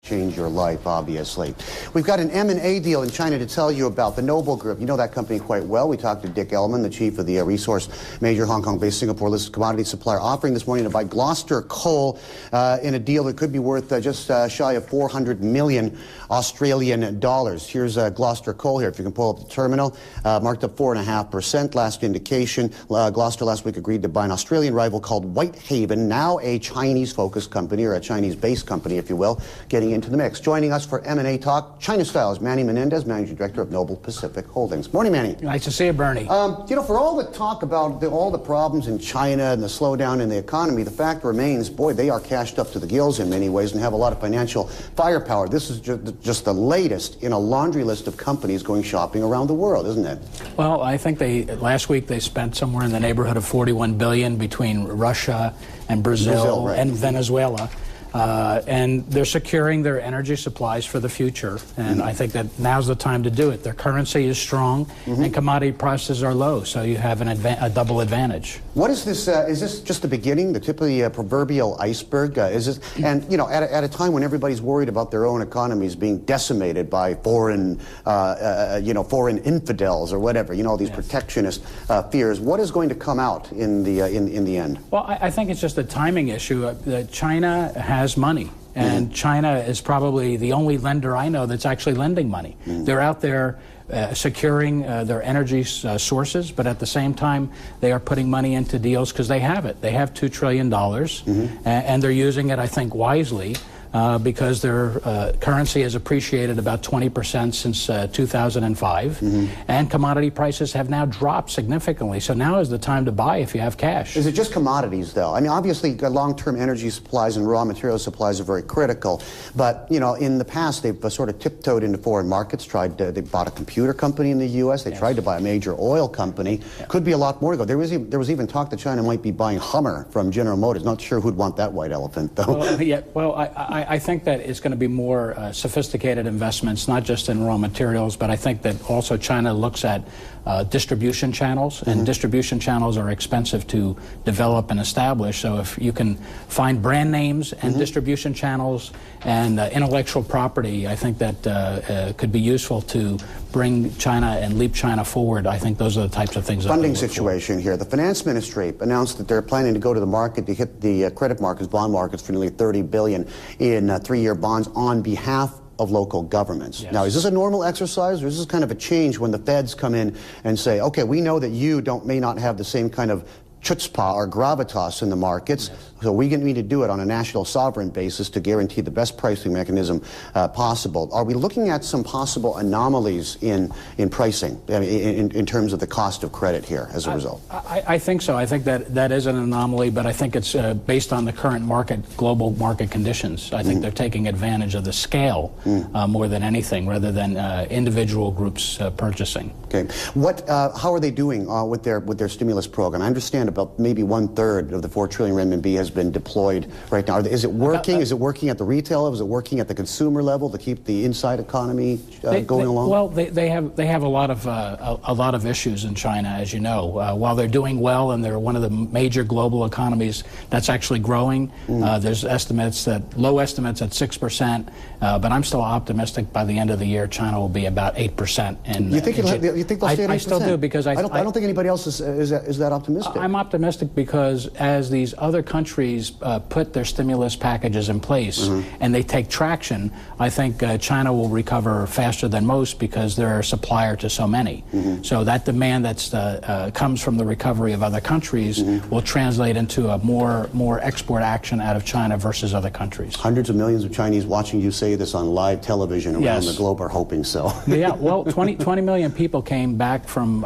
change your life, obviously. We've got an M&A deal in China to tell you about, the Noble Group. You know that company quite well. We talked to Dick Ellman, the chief of the resource major, Hong Kong-based Singapore-listed commodity supplier, offering this morning to buy Gloucester Coal in a deal that could be worth just shy of 400 million Australian dollars. Here's Gloucester Coal here. If you can pull up the terminal, marked up 4.5%. Last indication, Gloucester last week agreed to buy an Australian rival called Whitehaven, now a Chinese-focused company, or a Chinese-based company, if you will, getting into the mix. Joining us for M&A Talk, China Style, is Manny Menendez, Managing Director of Noble Pacific Holdings. Morning, Manny. Nice to see you, Bernie. You know, for all the talk about all the problems in China and the slowdown in the economy, the fact remains, boy, they are cashed up to the gills in many ways and have a lot of financial firepower. This is just the latest in a laundry list of companies going shopping around the world, isn't it? Well, I think last week they spent somewhere in the neighborhood of $41 billion between Russia and Brazil right. and Venezuela. And they're securing their energy supplies for the future, and I think that now's the time to do it. Their currency is strong, and commodity prices are low, so you have a double advantage. What is this? Is this just the beginning, the tip of the proverbial iceberg? Is this, and you know, at a time when everybody's worried about their own economies being decimated by foreign infidels or whatever, you know, all these protectionist fears. What is going to come out in the end? Well, I think it's just a timing issue. China has money, and China is probably the only lender I know that's actually lending money. They're out there securing their energy sources, but at the same time they are putting money into deals because they have it. They have $2 trillion, and they're using it, I think, wisely. Because their currency has appreciated about 20% since 2005, and commodity prices have now dropped significantly. So now is the time to buy if you have cash. Is it just commodities, though? I mean, obviously, long-term energy supplies and raw material supplies are very critical. But you know, in the past, they've sort of tiptoed into foreign markets. They bought a computer company in the U.S. They tried to buy a major oil company. Could be a lot more to go. There was even talk that China might be buying Hummer from General Motors. Not sure who'd want that white elephant, though. I think that it's going to be more sophisticated investments, not just in raw materials, but I think that also China looks at distribution channels, and distribution channels are expensive to develop and establish. So if you can find brand names and distribution channels and intellectual property, I think that could be useful to bring China and leap China forward. I think those are the types of things. Funding situation here. The finance ministry announced that they're planning to go to the market to hit the credit markets, bond markets, for nearly $30 billion in 3-year bonds on behalf of local governments. Now, is this a normal exercise, or is this kind of a change when the feds come in and say, okay, we know that you may not have the same kind of chutzpah or gravitas in the markets, so we need to do it on a national sovereign basis to guarantee the best pricing mechanism possible. Are we looking at some possible anomalies in pricing, in terms of the cost of credit here as a result? I think so. I think that is an anomaly, but I think it's based on the current global market conditions. I think they're taking advantage of the scale more than anything, rather than individual groups purchasing. Okay. How are they doing with their stimulus program? I understand about maybe 1/3 of the 4 trillion renminbi has been deployed right now. Is it working? Is it working at the retail level? Is it working at the consumer level to keep the inside economy going along? Well, they have a lot of issues in China, as you know. While they're doing well and they're one of the major global economies that's actually growing, there's low estimates at 6%, but I'm still optimistic by the end of the year China will be about 8%. You think they'll stay at 8%? I still do, because I don't think anybody else is that optimistic. I'm optimistic because as these other countries put their stimulus packages in place and they take traction, I think China will recover faster than most because they're a supplier to so many. So that demand that comes from the recovery of other countries will translate into a more export action out of China versus other countries. Hundreds of millions of Chinese watching you say this on live television around the globe are hoping so. Yeah, well, 20 million people came back from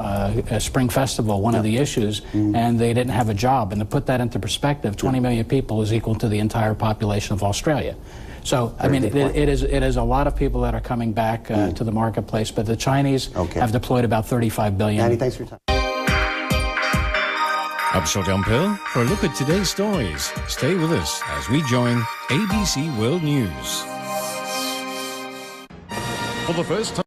Spring Festival, one of the issues, and they didn't have a job. And to put that into perspective, 20 million people is equal to the entire population of Australia. So, I mean, it is a lot of people that are coming back to the marketplace, but the Chinese have deployed about $35 billion. Andy, thanks for your time. Upshot Pearl for a look at today's stories. Stay with us as we join ABC World News. For the first time.